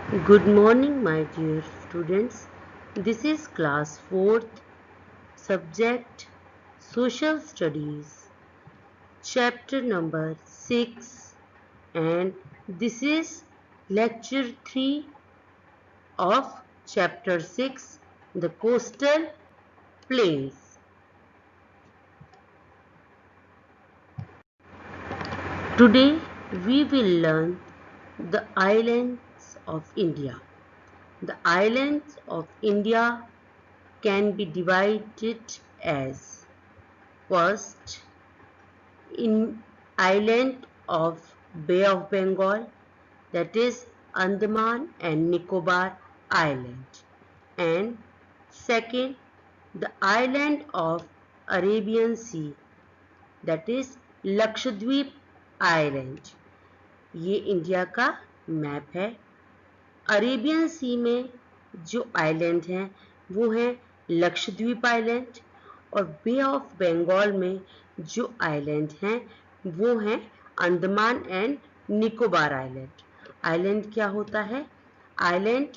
Good morning, my dear students. This is class 4th, subject Social Studies, chapter number 6, and this is lecture 3 of chapter 6, the coastal plains. Today we will learn the islands of India. The islands of India can be divided as first, in island of Bay of Bengal, that is Andaman and Nicobar Island, and second, the island of Arabian Sea, that is Lakshadweep Island. ये India का map है। Arabian sea में जो island हैं वो हैं Lakshadweep island, और बे of Bengal में जो आइलैंड हैं वो हैं Andaman and Nicobar island. Island क्या होता है? आइलैंड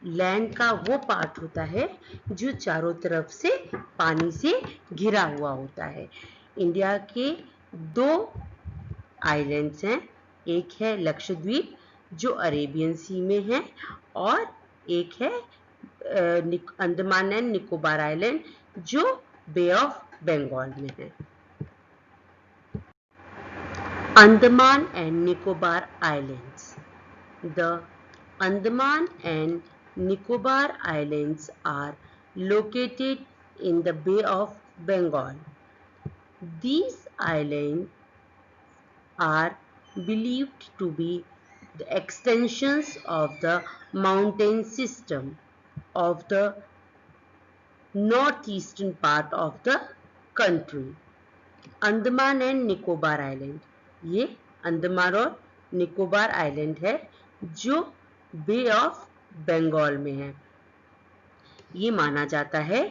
लैंड का वो पार्ट होता है जो चारों तरफ से पानी से घिरा हुआ होता है। इंडिया के दो आइलैंड्स हैं, एक है लक्षद्वीप जो अरेबियन सी में है, और एक है अंडमान एंड निकोबार आइलैंड जो बे ऑफ बंगाल में है। Andaman and Nicobar islands. The Andaman and Nicobar Islands are located in the Bay of Bengal. These islands are believed to be the extensions of the mountain system of the northeastern part of the country. Andaman and Nicobar island, ये अंडमान और Nicobar island है जो बे of Bengal में है। ये माना जाता है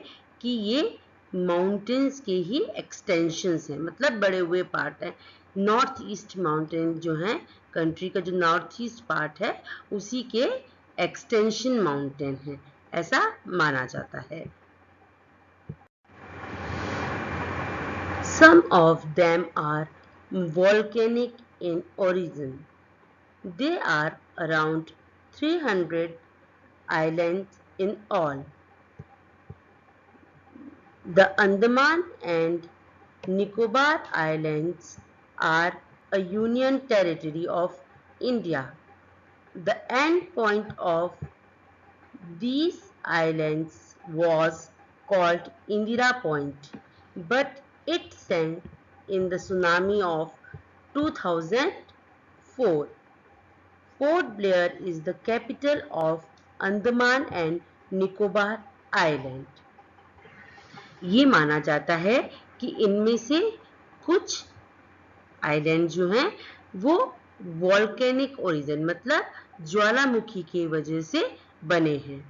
कि ये माउंटेन्स के ही एक्सटेंशंस हैं, मतलब बड़े हुए पार्ट हैं। नॉर्थ ईस्ट माउंटेन जो है, कंट्री का जो नॉर्थ ईस्ट पार्ट है उसी के एक्सटेंशन माउंटेन है, ऐसा माना जाता है। Some of them are volcanic in origin. There are around 300 islands in all. The Andaman and Nicobar Islands are a union territory of India. The end point of these islands was called Indira Point, but it sank in the tsunami of 2004. Port Blair is the capital of Andaman and Nicobar Island. ये माना जाता है कि इनमें से कुछ island जो हैं वो वॉल्केनिक ओरिजिन, मतलब ज्वालामुखी की वजह से बने हैं।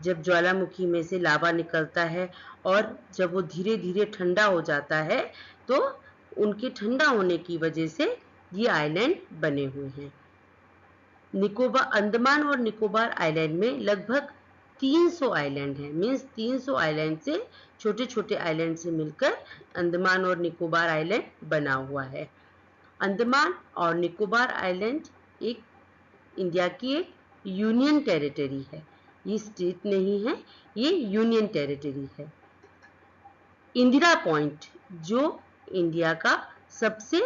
जब ज्वालामुखी में से लावा निकलता है और जब वो धीरे धीरे ठंडा हो जाता है तो उनके ठंडा होने की वजह से ये आइलैंड बने हुए हैं। निकोबार, अंडमान और निकोबार आइलैंड में लगभग 300 आइलैंड हैं, मीन्स 300 आइलैंड से छोटे छोटे आइलैंड से मिलकर अंडमान और निकोबार आइलैंड बना हुआ है। अंडमान और निकोबार आइलैंड एक इंडिया की एक यूनियन टेरिटरी है, ये स्टेट नहीं है, ये यूनियन टेरिटरी है। इंदिरा पॉइंट जो इंडिया का सबसे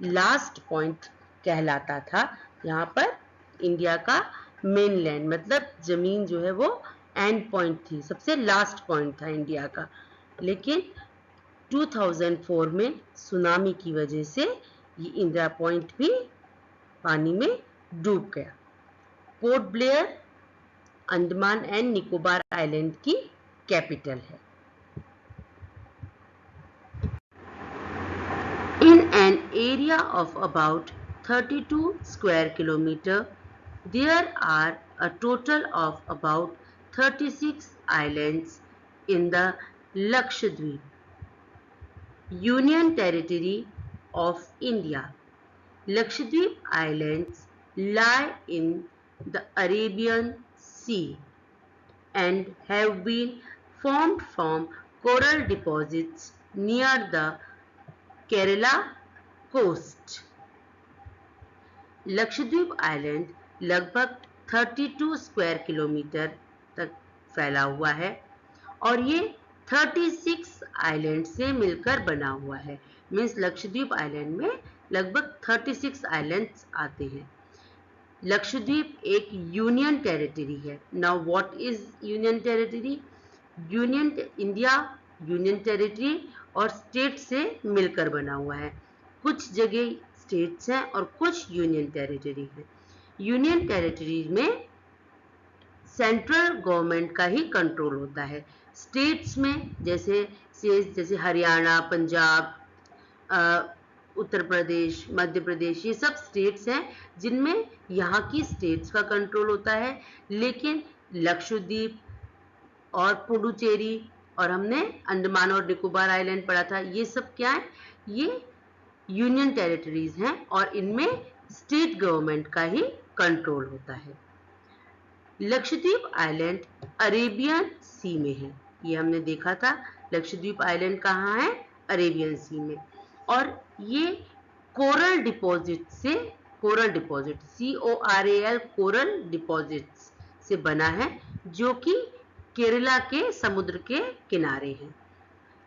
लास्ट पॉइंट कहलाता था, यहाँ पर इंडिया का मेनलैंड मतलब जमीन जो है वो एंड पॉइंट थी, सबसे लास्ट पॉइंट था इंडिया का, लेकिन 2004 में सुनामी की वजह से ये इंदिरा पॉइंट भी पानी में डूब गया। Port Blair Andaman and Nicobar island की कैपिटल है। In an area of about 32 square kilometer, there are a total of about 36 islands in the Lakshadweep Union Territory of India. Lakshadweep Islands lie in the Arabian Sea and have been formed from coral deposits near the Kerala coast. Lakshadweep island लगभग 32 square kilometre तक फैला हुआ है और ये 36 island से मिलकर बना हुआ है। मीन्स लक्षद्वीप आइलैंड में लगभग 36 आइलैंड्स आते हैं। लक्षद्वीप एक यूनियन टेरिटरी है। Now what is union territory? Union India union territory और स्टेट से मिलकर बना हुआ है। कुछ जगह स्टेट्स हैं और कुछ यूनियन टेरिटरी है। यूनियन टेरिटरी में सेंट्रल गवर्नमेंट का ही कंट्रोल होता है। स्टेट्स में जैसे हरियाणा, पंजाब, उत्तर प्रदेश, मध्य प्रदेश, ये सब स्टेट्स हैं जिनमें यहाँ की स्टेट्स का कंट्रोल होता है। लेकिन लक्षद्वीप और पुडुचेरी और हमने अंडमान और निकोबार आइलैंड पढ़ा था, ये सब क्या है? ये यूनियन टेरिटरीज हैं और इनमें स्टेट गवर्नमेंट का ही कंट्रोल होता है। लक्षद्वीप आइलैंड अरेबियन सी में है। ये हमने देखा था। लक्षद्वीप आइलैंड कहाँ है? अरेबियन सी में। और ये coral deposit CORAL coral deposits से बना है, जो कि केरला के समुद्र के किनारे हैं।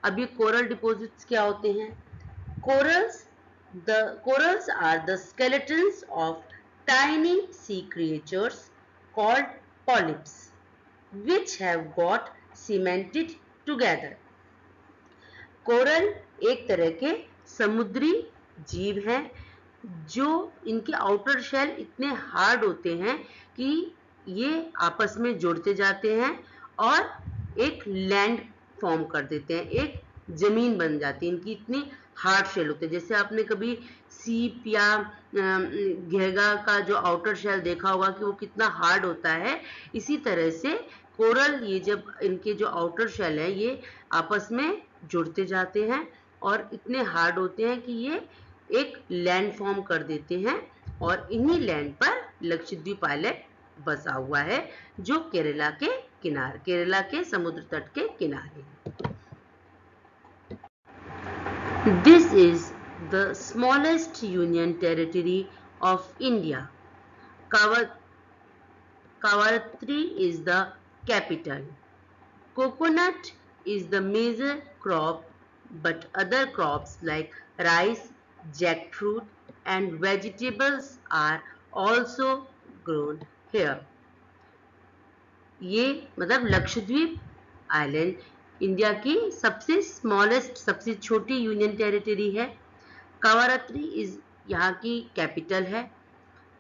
अब ये कोरल डिपॉजिट्स क्या होते हैं? Corals are the skeletons of tiny sea creatures called polyps, which have got cemented together. Coral एक तरह के समुद्री जीव हैं जो इनके आउटर शेल इतने हार्ड होते हैं कि ये आपस में जुड़ते जाते हैं और एक लैंड फॉर्म कर देते हैं, एक जमीन बन जाती है। इनकी इतनी हार्ड शेल होते हैं। जैसे आपने कभी सीप या घेगा का जो आउटर शेल देखा होगा कि वो कितना हार्ड होता है, इसी तरह से कोरल, ये जब इनके जो आउटर शेल है ये आपस में जुड़ते जाते हैं और इतने हार्ड होते हैं कि ये एक लैंड फॉर्म कर देते हैं और इन्हीं लैंड पर लक्षद्वीप आइलैंड बसा हुआ है, जो केरला के समुद्र तट के किनारे है। This is the smallest union territory of India. Kavaratri is the capital. Coconut is the major crop, but other crops like rice, jackfruit and vegetables are also grown here. ये मतलब लक्षद्वीप आइलैंड इंडिया की सबसे smallest, सबसे छोटी union territory है। कावारात्री is यहाँ की capital है।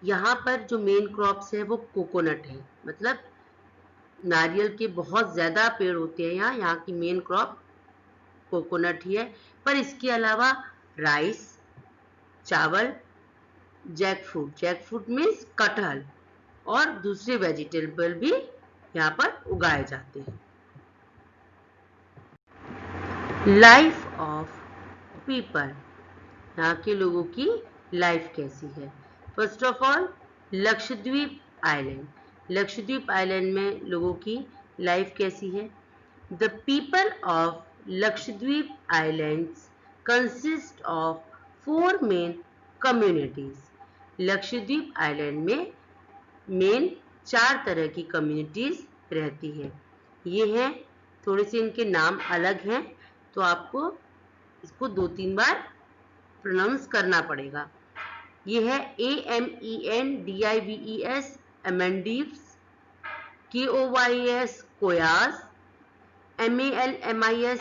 यहाँ पर जो मेन क्रॉप्स है वो कोकोनट है, मतलब नारियल के बहुत ज़्यादा पेड़ होते हैं यहाँ की मेन क्रॉप कोकोनट ही है। पर इसके अलावा राइस, चावल, जैकफ्रूट मीन्स कटहल और दूसरे वेजिटेबल भी यहाँ पर उगाए जाते हैं। लाइफ ऑफ पीपल, यहाँ के लोगों की लाइफ कैसी है? First of all Lakshadweep island में लोगों की लाइफ कैसी है? The people of Lakshadweep islands consist of 4 main communities. Lakshadweep island में मेन 4 तरह की कम्युनिटीज रहती हैं। ये हैं, थोड़े से इनके नाम अलग हैं तो आपको इसको 2-3 बार प्रोनाउंस करना पड़ेगा। ये है AMENDIVES अमेंडीव्स, KOYS कोयास, MALMIS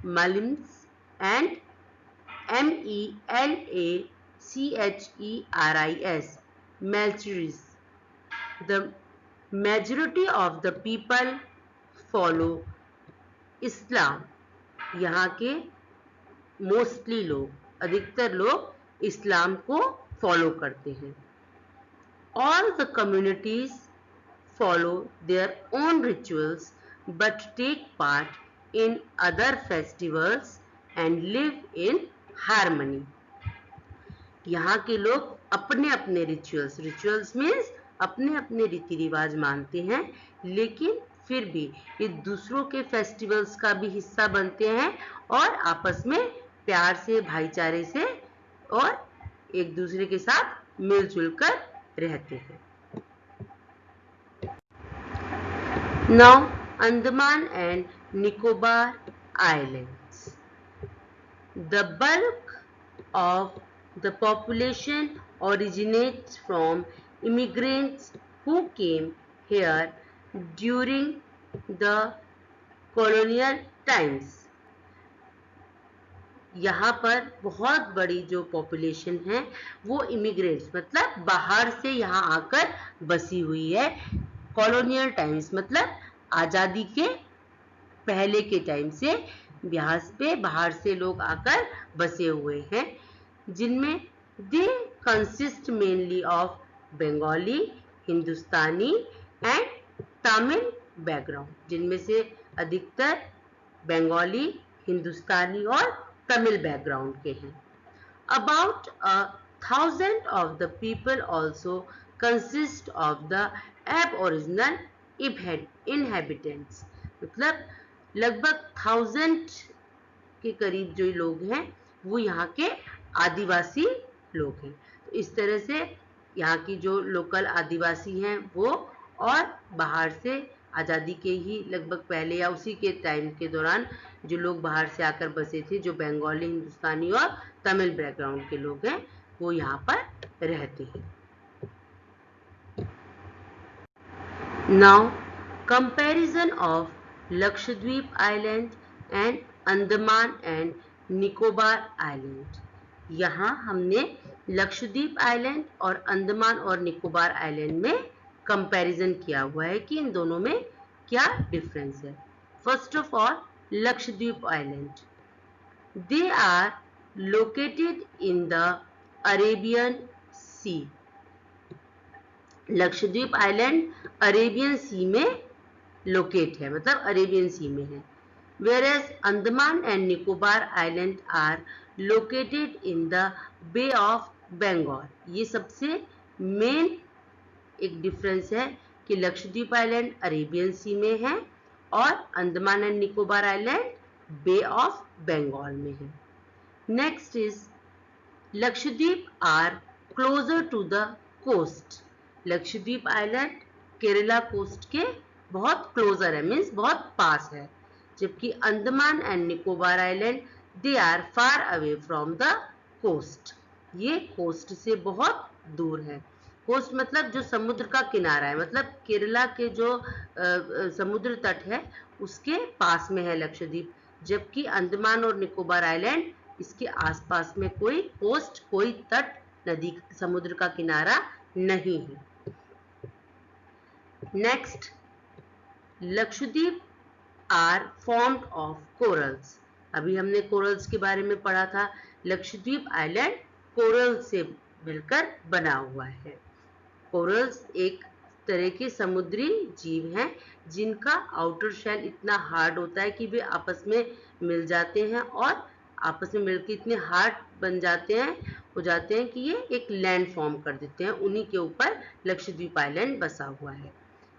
मलिम्स एंड MELACHERIS मेल्चरीज। The majority of the people follow Islam. यहाँ के मोस्टली लोग, अधिकतर लोग इस्लाम को फॉलो करते हैं। All the communities follow their own rituals but take part in other festivals and live in harmony. यहाँ के लोग अपने अपने रिचुअल्स मीन्स अपने अपने रीति रिवाज मानते हैं, लेकिन फिर भी ये दूसरों के फेस्टिवल्स का भी हिस्सा बनते हैं और आपस में प्यार से, भाईचारे से और एक दूसरे के साथ मिलजुल कर रहते हैं। Now, Andaman and Nicobar Islands. The bulk of the population originates from immigrants who came here during the colonial times. यहाँ पर बहुत बड़ी जो पॉपुलेशन है वो इमिग्रेंट्स मतलब बाहर से यहाँ आकर बसी हुई है। कॉलोनियल टाइम्स मतलब आज़ादी के पहले के टाइम से यहाँ पे बाहर से लोग आकर बसे हुए हैं, जिनमें they consist mainly of Bengali, Hindustani and Tamil background, जिनमें से अधिकतर बंगाली, हिंदुस्तानी और तमिल बैकग्राउंड के हैं। About 1,000 of the people also consist of the aboriginal inhabitants, मतलब लगभग 1000 के करीब जो लोग हैं वो यहाँ के आदिवासी लोग हैं। तो इस तरह से यहाँ की जो लोकल आदिवासी हैं वो और बाहर से आज़ादी के ही लगभग पहले या उसी के टाइम के दौरान जो लोग बाहर से आकर बसे थे, जो बंगाली, हिंदुस्तानी और तमिल बैकग्राउंड के लोग हैं, वो यहाँ पर रहते हैं। Now, comparison of Lakshadweep Island and Andaman and Nicobar island. यहाँ हमने लक्षद्वीप आइलैंड और अंडमान और निकोबार आइलैंड में कंपैरिजन किया हुआ है कि इन दोनों में क्या डिफरेंस है। First of all, Lakshadweep island, they are located in the Arabian sea. Lakshadweep island Arabian sea में लोकेट है, मतलब अरेबियन सी में है। Whereas Andaman and Nicobar Island are located in the Bay of Bengal. ये सबसे मेन एक difference है कि लक्षद्वीप आइलैंड अरेबियन सी में है और Andaman and Nicobar island Bay of Bengal में है। Next is Lakshadweep are closer to the coast. Lakshadweep island Kerala coast के बहुत क्लोजर है, मीन्स बहुत पास है, जबकि Andaman and Nicobar island they are far away from the coast. ये कोस्ट से बहुत दूर है। कोस्ट मतलब जो समुद्र का किनारा है, मतलब केरला के जो समुद्र तट है उसके पास में है लक्षद्वीप, जबकि अंडमान और निकोबार आइलैंड इसके आसपास में कोई कोस्ट, कोई तट, नदी, समुद्र का किनारा नहीं है। Next, Lakshadweep are formed of corals. अभी हमने कोरल्स के बारे में पढ़ा था। लक्षद्वीप आइलैंड कोरल से मिलकर बना हुआ है। कोरल्स एक तरह के समुद्री जीव हैं जिनका आउटर शेल इतना हार्ड होता है कि वे आपस में मिल जाते हैं और आपस में मिलकर इतने हार्ड बन जाते हैं, हो जाते हैं कि ये एक लैंड फॉर्म कर देते हैं। उन्हीं के ऊपर लक्षद्वीप आइलैंड बसा हुआ है।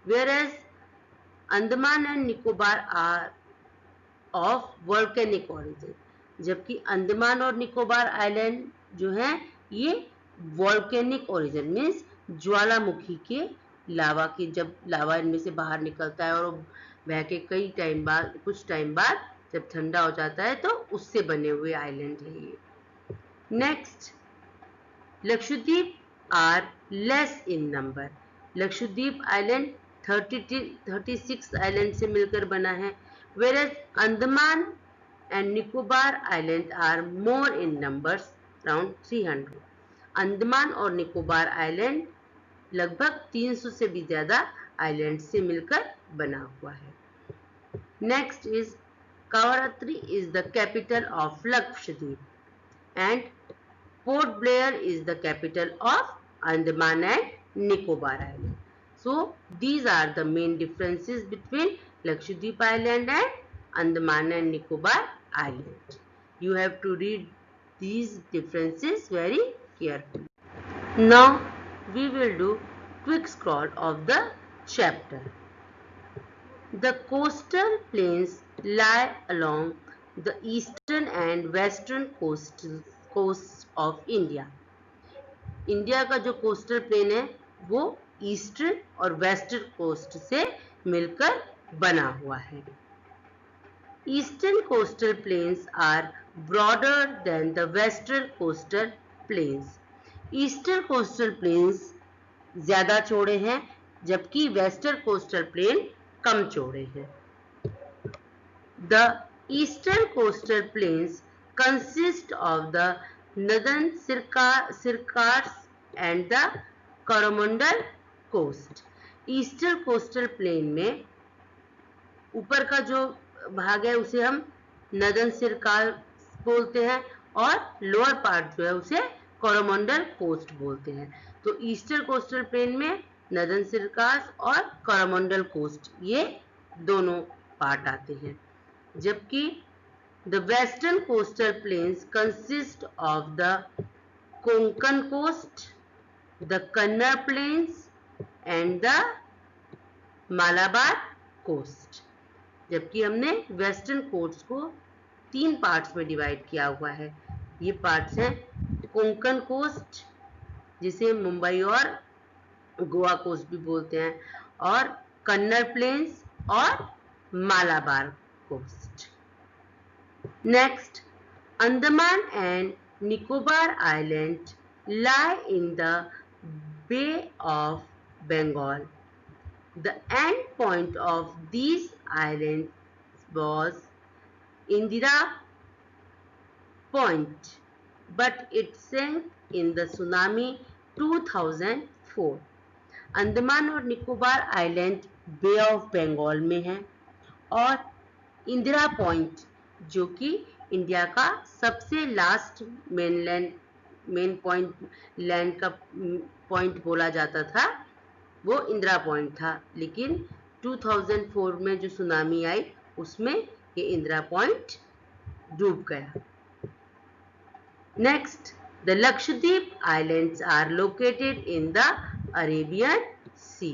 Whereas Andaman and Nicobar are of volcanic origin, जबकि अंडमान और निकोबार आइलैंड जो हैं ये वोल्केनिक ओरिजिन मीन्स ज्वालामुखी के लावा की, जब लावा इनमें से बाहर निकलता है और बह के कई टाइम बाद, कुछ टाइम बाद जब ठंडा हो जाता है तो उससे बने हुए आइलैंड है ये। Next, Lakshadweep are less in number. Lakshadweep island 36 island से मिलकर बना है, whereas Andaman and Nicobar island are more in numbers, around 300। Andaman और निकोबार आइलैंड लगभग 300 से भी ज्यादा आइलैंड से मिलकर बना हुआ है। Next is Kavaratti is the capital of Lakshadweep and Port Blair is the capital of Andaman and Nicobar island. So these are the main differences between Lakshadweep Island and Andaman and Nicobar Island. You have to read these differences very carefully. Now we will do quick scroll of the chapter. The coastal plains lie along the eastern and western coasts of India. India का जो coastal plain है वो eastern और western coast से मिलकर बना हुआ है. Eastern coastal plains are broader than the western coastal plains. Eastern coastal plains ज्यादा चौड़े हैं जबकि वेस्टर्न कोस्टल प्लेन कम चौड़े हैं. The eastern coastal plains consist of the northern Sircars and the Coromandel coast. Eastern coastal plain में ऊपर का जो भाग है उसे हम नदन सिरकार बोलते हैं और लोअर पार्ट जो है उसे कोरोमंडल कोस्ट बोलते हैं. तो ईस्टर्न कोस्टल प्लेन में नदन सिरकार और कोरोमंडल कोस्ट ये दोनों पार्ट आते हैं, जबकि the western coastal plains consist of the Konkan coast, the Kannada plains and the Malabar coast. जबकि हमने वेस्टर्न कोस्ट को 3 पार्ट्स में डिवाइड किया हुआ है. ये पार्ट्स हैं कोंकण कोस्ट जिसे मुंबई और गोवा कोस्ट भी बोलते हैं, और कन्नड़ प्लेन्स और Malabar coast. Next, Andaman and Nicobar island lie in the Bay of Bengal. The end point of these islands was Indira Point, but it sank in the tsunami 2004. Andaman और Nicobar island Bay of Bengal में है और इंदिरा पॉइंट जो कि इंडिया का सबसे last main point land का point बोला जाता था, वो इंदिरा पॉइंट था. लेकिन 2004 में जो सुनामी आई उसमें ये इंदिरा पॉइंट डूब गया. Next, the Lakshadweep islands are located in the Arabian sea.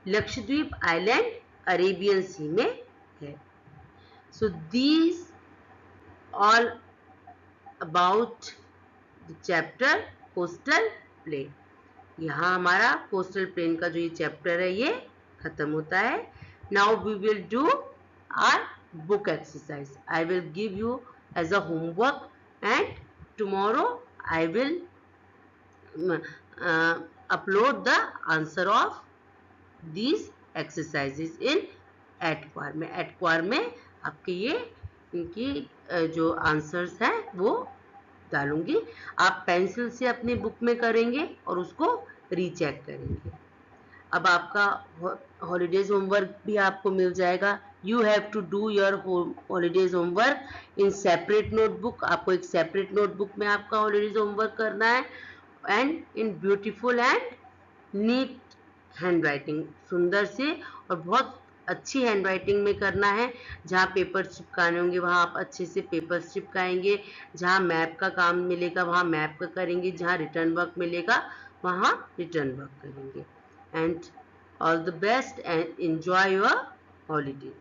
Lakshadweep island Arabian sea में है. So these all about the chapter coastal plain. यहाँ हमारा कोस्टल प्लेन का जो ये चैप्टर है ये खत्म होता है. Now we will do our book exercise. I will give you as a homework and tomorrow I will upload the answer of these exercises in एटक्वार में. एटक्वार में आपके ये इनकी जो आंसर्स हैं वो डालूंगी. आप पेंसिल से अपनी बुक में करेंगे और उसको रीचेक करेंगे. अब आपका हॉलीडेज होमवर्क भी आपको मिल जाएगा. You have to do your holidays homework in separate notebook. आपको एक सेपरेट नोटबुक में आपका हॉलीडेज होमवर्क करना है and in beautiful and neat handwriting. सुंदर से और बहुत अच्छी हैंडराइटिंग में करना है. जहाँ पेपर चिपकाने होंगे वहाँ आप अच्छे से पेपर चिपकाएंगे. जहाँ मैप का काम मिलेगा वहाँ मैप का करेंगे. जहाँ रिटर्न वर्क मिलेगा वहाँ रिटर्न वर्क करेंगे. And all the best and enjoy your holidays.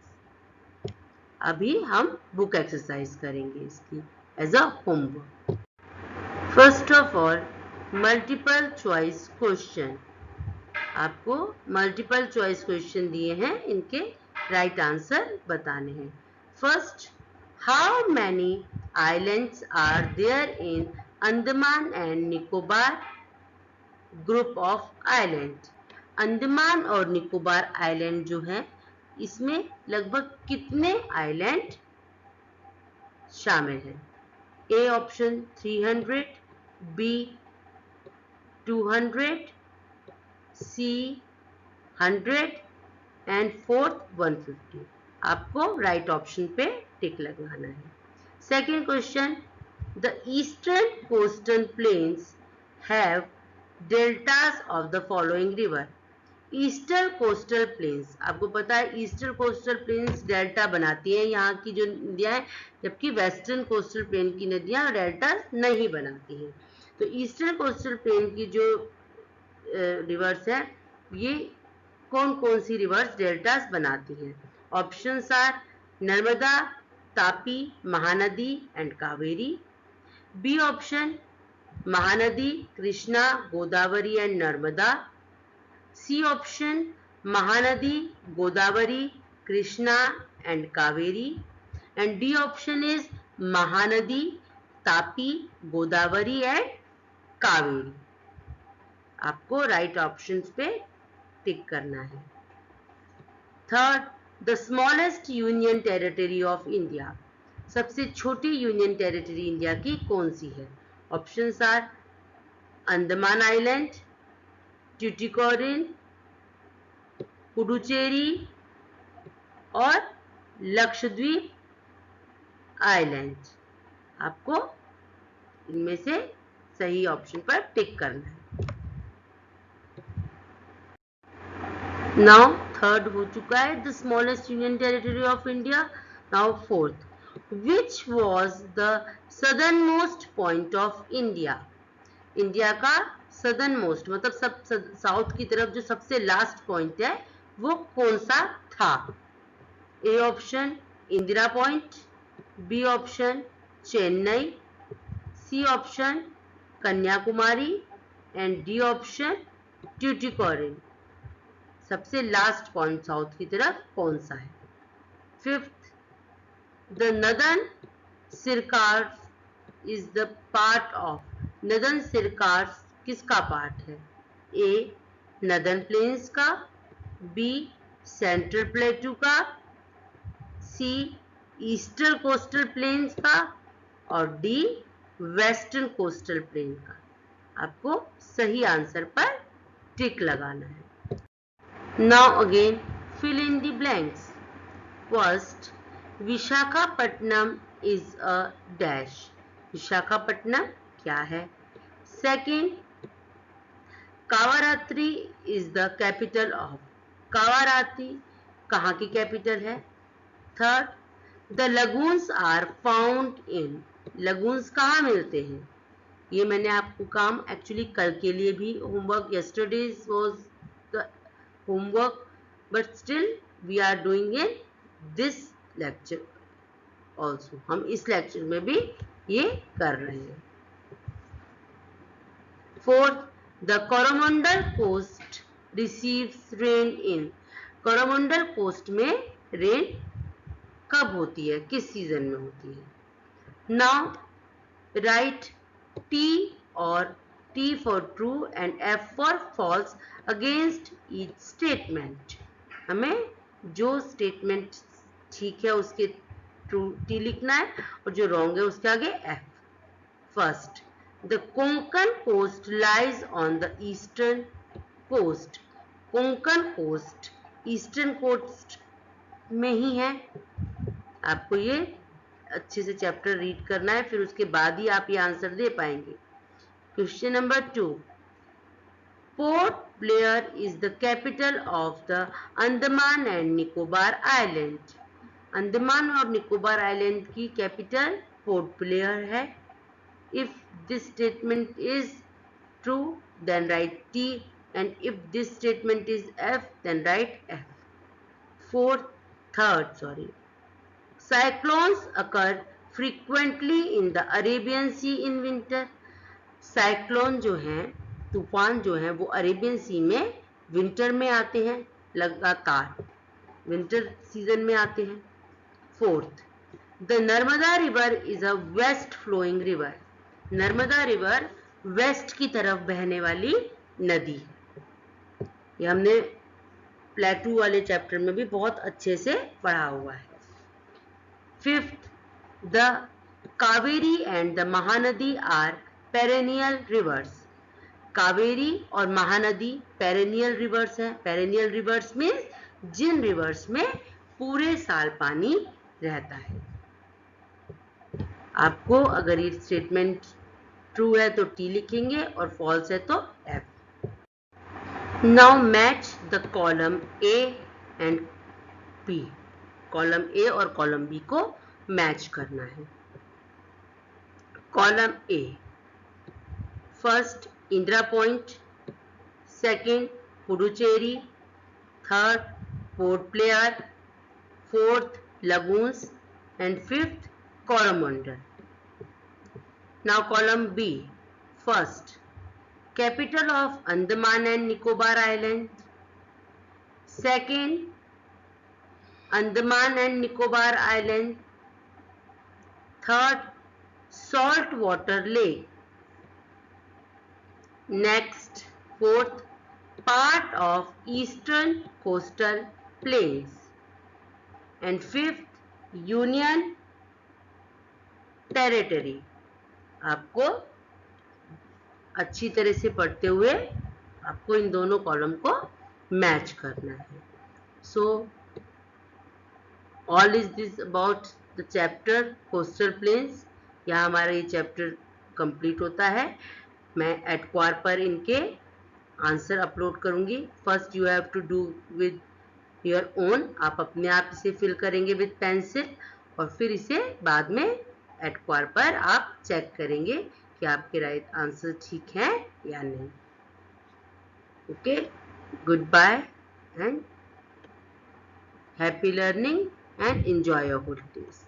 अभी हम बुक एक्सरसाइज करेंगे इसकी as a homework. First of all, multiple choice question. आपको मल्टीपल चॉइस क्वेश्चन दिए हैं, इनके राइट आंसर बताने हैं. First, how many islands are there in Andaman and Nicobar group of island. Andaman और निकोबार आइलैंड जो है इसमें लगभग कितने आइलैंड शामिल हैं? A option 300, B 200, C 100 and fourth 150. आपको राइट ऑप्शन पे टिक लगाना है. Second question, the eastern coastal plains have deltas of the following river. Eastern coastal plains, आपको पता है ईस्टर्न कोस्टल प्लेन्स डेल्टा बनाती हैं यहाँ की जो नदियाँ हैं, जबकि वेस्टर्न कोस्टल प्लेन की नदियाँ डेल्टा नहीं बनाती हैं. तो ईस्टर्न कोस्टल प्लेन की जो रिवर्स है ये कौन कौन सी रिवर्स डेल्टास बनाती हैं? Options are Narmada, Tapi, Mahanadi and Kaveri. B option Mahanadi, Krishna, Godavari and Narmada. C option Mahanadi, Godavari, Krishna and Kaveri. And D option is Mahanadi, Tapi, Godavari and Kaveri. आपको राइट ऑप्शंस पे टिक करना है। Third, the smallest union territory of India. सबसे छोटी यूनियन टेरिटरी इंडिया की कौन सी है? Options are Andaman island, Tuticorin, Puducherry और लक्षद्वीप आइलैंड। आपको इनमें से सही ऑप्शन पर टिक करना है। नाउ थर्ड हो चुका है, the smallest union territory of India. Now fourth, which was the southern most point of India. India का सदर्न मोस्ट मतलब सब साउथ की तरफ जो सबसे लास्ट पॉइंट है वो कौन सा था? A option Indira Point, B option Chennai, C option Kanyakumari and D option Tuticorin. सबसे लास्ट पॉइंट साउथ की तरफ कौन सा है? Fifth, the northern Circars is the part of. Northern Circars किसका पार्ट है? ए नदर्न प्लेन्स का, बी सेंट्रल प्लेटू का, सी ईस्टर्न कोस्टल प्लेन्स का और डी वेस्टर्न कोस्टल प्लेन का। आपको सही आंसर पर टिक लगाना है। Now again fill in the blanks. First, Visakhapatnam is a dash. Visakhapatnam क्या है? Second, Kavaratti is the capital of. Kavaratti कहाँ की कैपिटल है? Third, the lagoons are found in. Lagoons कहाँ मिलते हैं? ये मैंने आपको काम एक्चुअली कल के लिए भी homework, yesterday's was the homework, but still we are doing in this lecture also. हम इस लेक्चर में भी ये कर रहे हैं। Fourth, the Coromandel coast receives rain in. Coromandel coast में रेन कब होती है, किस सीजन में होती है? नाउ राइट T और T for true and F for false against each statement। हमें जो स्टेटमेंट ठीक है उसके ट्रू T लिखना है और जो रॉन्ग है उसके आगे F। First, the Konkan coast lies on the eastern coast. Konkan coast eastern coast में ही है। आपको ये अच्छे से चैप्टर रीड करना है, फिर उसके बाद ही आप ये आंसर दे पाएंगे। Question number 2, Port Blair is the capital of the Andaman and Nicobar island. Andaman और निकोबार आइलैंड की कैपिटल पोर्ट ब्लेयर है। If this statement is true then write T and if this statement is F then write F। Cyclones occur frequently in the Arabian Sea in winter। Cyclone जो हैं, तूफान जो हैं वो Arabian sea में winter में आते हैं, लगातार विंटर सीजन में आते हैं। Fourth, the Narmada river is a west flowing river. Narmada river west की तरफ बहने वाली नदी। ये हमने प्लेटू वाले चैप्टर में भी बहुत अच्छे से पढ़ा हुआ है। Fifth, the Kaveri and the Mahanadi are perennial rivers. Kaveri और महानदी पेरेनियल रिवर्स है। पेरेनियल रिवर्स मीन्स जिन रिवर्स में पूरे साल पानी रहता है। आपको अगर ये स्टेटमेंट ट्रू है तो T लिखेंगे और फॉल्स है तो F। Now match the column A and B। Column A और कॉलम B को मैच करना है। Column A, first Indira point, second Puducherry, third Port Blair, fourth Lagoons, and fifth Coromandel. Now column B. First, capital of Andaman and Nicobar Island. Second, Andaman and Nicobar Island. Third, saltwater lake. Next, fourth, part of eastern coastal plains. And fifth, Union Territory. आपको अच्छी तरह से पढ़ते हुए आपको इन दोनों column को match करना है. So all is this about the chapter coastal planes. यहाँ हमारा ये चैप्टर कंप्लीट होता है. मैं एडक्वार पर इनके आंसर अपलोड करूंगी. First you have to do with your own. आप अपने आप इसे फिल करेंगे विद पेंसिल और फिर इसे बाद में एडक्वार पर आप चेक करेंगे कि आपके राइट आंसर ठीक है या नहीं. Okay, goodbye and happy learning and enjoy your holidays.